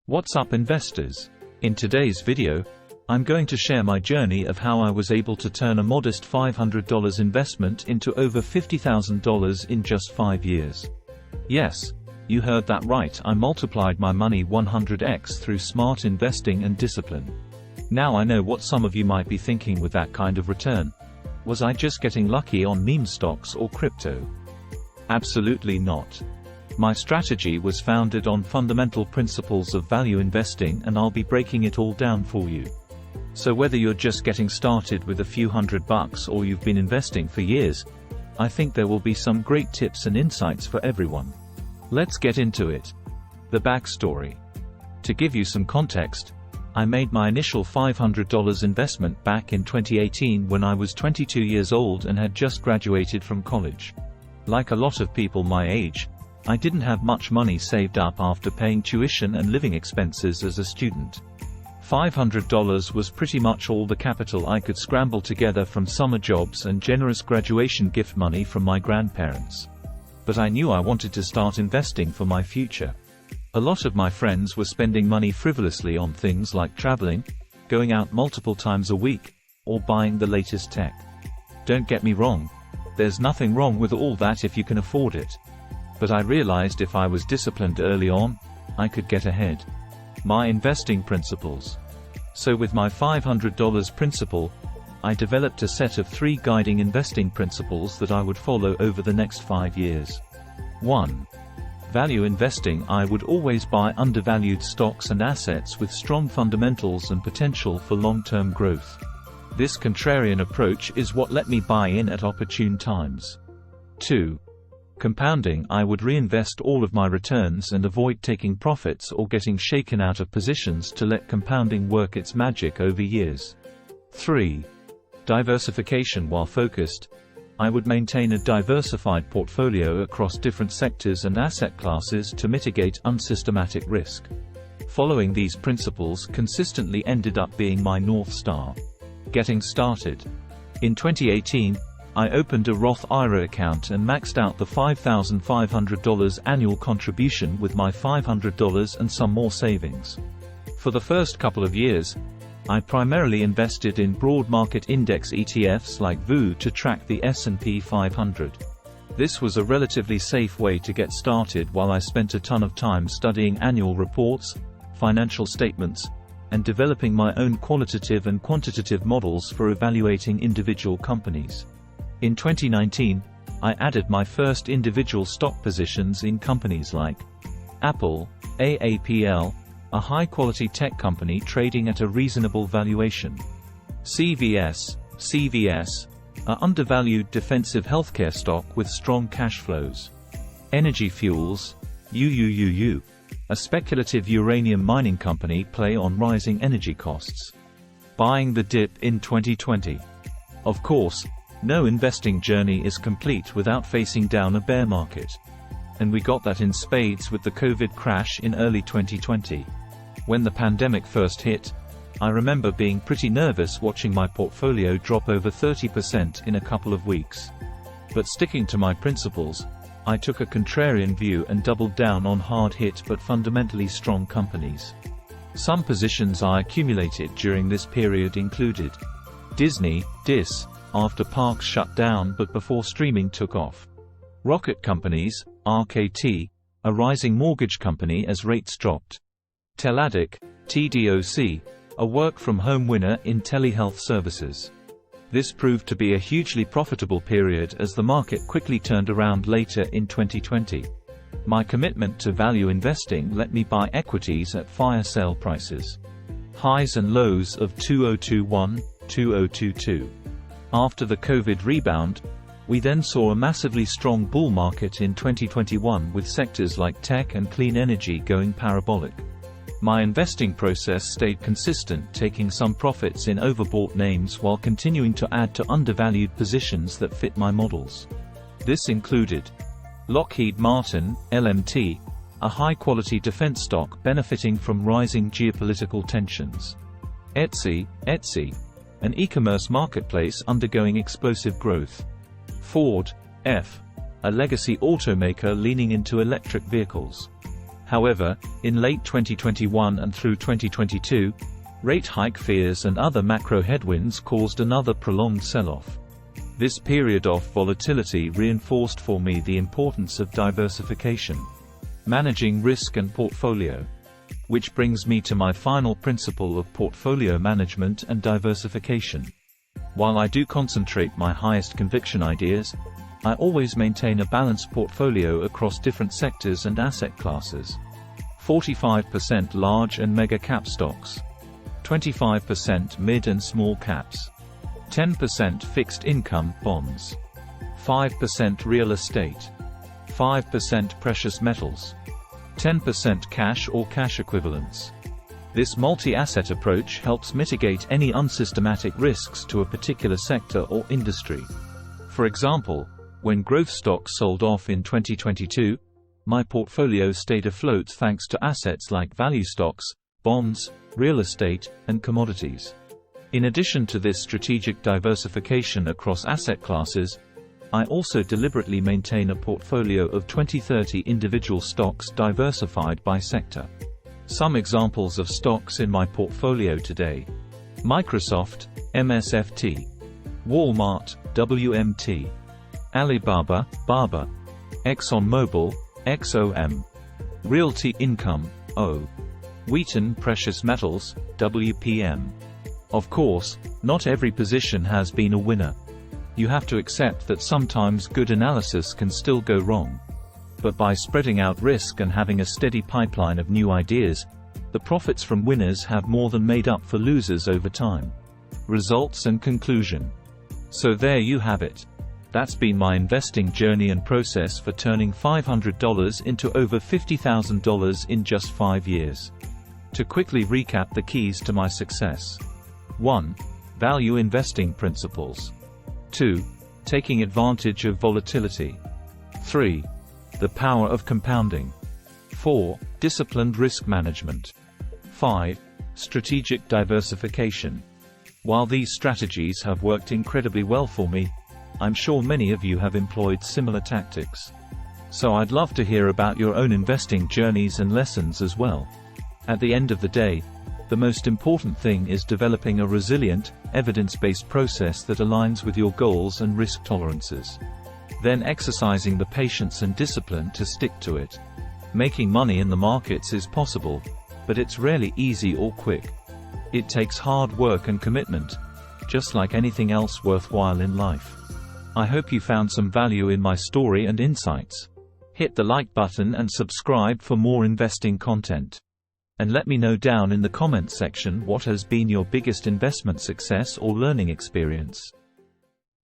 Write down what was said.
What's up, investors? In today's video, I'm going to share my journey of how I was able to turn a modest $500 investment into over $50,000 in just 5 years. Yes, you heard that right, I multiplied my money 100x through smart investing and discipline. Now I know what some of you might be thinking with that kind of return. Was I just getting lucky on meme stocks or crypto? Absolutely not. My strategy was founded on fundamental principles of value investing, and I'll be breaking it all down for you. So whether you're just getting started with a few $100 or you've been investing for years, I think there will be some great tips and insights for everyone. Let's get into it. The backstory. To give you some context, I made my initial $500 investment back in 2018 when I was 22 years old and had just graduated from college. Like a lot of people my age, I didn't have much money saved up after paying tuition and living expenses as a student. $500 was pretty much all the capital I could scramble together from summer jobs and generous graduation gift money from my grandparents. But I knew I wanted to start investing for my future. A lot of my friends were spending money frivolously on things like traveling, going out multiple times a week, or buying the latest tech. Don't get me wrong, there's nothing wrong with all that if you can afford it. But I realized if I was disciplined early on, I could get ahead. My investing principles. So with my $500 principle, I developed a set of 3 guiding investing principles that I would follow over the next 5 years. 1. Value investing. I would always buy undervalued stocks and assets with strong fundamentals and potential for long-term growth. This contrarian approach is what let me buy in at opportune times. 2. Compounding. I would reinvest all of my returns and avoid taking profits or getting shaken out of positions to let compounding work its magic over years. 3. Diversification. While focused, I would maintain a diversified portfolio across different sectors and asset classes to mitigate unsystematic risk. Following these principles consistently ended up being my North Star. Getting started. In 2018, I opened a Roth IRA account and maxed out the $5,500 annual contribution with my $500 and some more savings. For the first couple of years, I primarily invested in broad market index ETFs like VU to track the S&P 500. This was a relatively safe way to get started while I spent a ton of time studying annual reports, financial statements, and developing my own qualitative and quantitative models for evaluating individual companies. In 2019, I added my first individual stock positions in companies like Apple, AAPL, a high-quality tech company trading at a reasonable valuation; CVS, a undervalued defensive healthcare stock with strong cash flows; Energy Fuels, UUUU, a speculative uranium mining company play on rising energy costs. Buying the dip in 2020. Of course, no investing journey is complete without facing down a bear market. And we got that in spades with the COVID crash in early 2020. When the pandemic first hit, I remember being pretty nervous watching my portfolio drop over 30% in a couple of weeks. But sticking to my principles, I took a contrarian view and doubled down on hard-hit but fundamentally strong companies. Some positions I accumulated during this period included Disney, DIS, after parks shut down but before streaming took off; Rocket Companies, RKT, a rising mortgage company as rates dropped; Teladoc, TDOC, a work-from-home winner in telehealth services. This proved to be a hugely profitable period as the market quickly turned around later in 2020. My commitment to value investing let me buy equities at fire sale prices. Highs and lows of 2021, 2022. After the COVID rebound, we then saw a massively strong bull market in 2021 with sectors like tech and clean energy going parabolic. My investing process stayed consistent, taking some profits in overbought names while continuing to add to undervalued positions that fit my models. This included Lockheed Martin, LMT, a high-quality defense stock benefiting from rising geopolitical tensions; Etsy, an e-commerce marketplace undergoing explosive growth; Ford, a legacy automaker leaning into electric vehicles; However, in late 2021 and through 2022, rate hike fears and other macro headwinds caused another prolonged sell-off. This period of volatility reinforced for me the importance of diversification, managing risk and portfolio. Which brings me to my final principle of portfolio management and diversification. While I do concentrate my highest conviction ideas, I always maintain a balanced portfolio across different sectors and asset classes. 45% large and mega cap stocks, 25% mid and small caps, 10% fixed income bonds, 5% real estate, 5% precious metals, 10% cash or cash equivalents. This multi-asset approach helps mitigate any unsystematic risks to a particular sector or industry. For example, when growth stocks sold off in 2022, my portfolio stayed afloat thanks to assets like value stocks, bonds, real estate, and commodities. In addition to this strategic diversification across asset classes, I also deliberately maintain a portfolio of 20-30 individual stocks diversified by sector. Some examples of stocks in my portfolio today: Microsoft, MSFT; Walmart, WMT; Alibaba, BABA; ExxonMobil, XOM; Realty Income, O; Wheaton Precious Metals, WPM. Of course, not every position has been a winner. You have to accept that sometimes good analysis can still go wrong. But by spreading out risk and having a steady pipeline of new ideas, the profits from winners have more than made up for losers over time. Results and conclusion. So there you have it. That's been my investing journey and process for turning $500 into over $50,000 in just 5 years. To quickly recap the keys to my success: 1. Value investing principles. 2. Taking advantage of volatility. 3. The power of compounding. 4. Disciplined risk management. 5. Strategic diversification. While these strategies have worked incredibly well for me, I'm sure many of you have employed similar tactics. So I'd love to hear about your own investing journeys and lessons as well. At the end of the day, the most important thing is developing a resilient, evidence-based process that aligns with your goals and risk tolerances. Then exercising the patience and discipline to stick to it. Making money in the markets is possible, but it's rarely easy or quick. It takes hard work and commitment, just like anything else worthwhile in life. I hope you found some value in my story and insights. Hit the like button and subscribe for more investing content. And let me know down in the comments section what has been your biggest investment success or learning experience.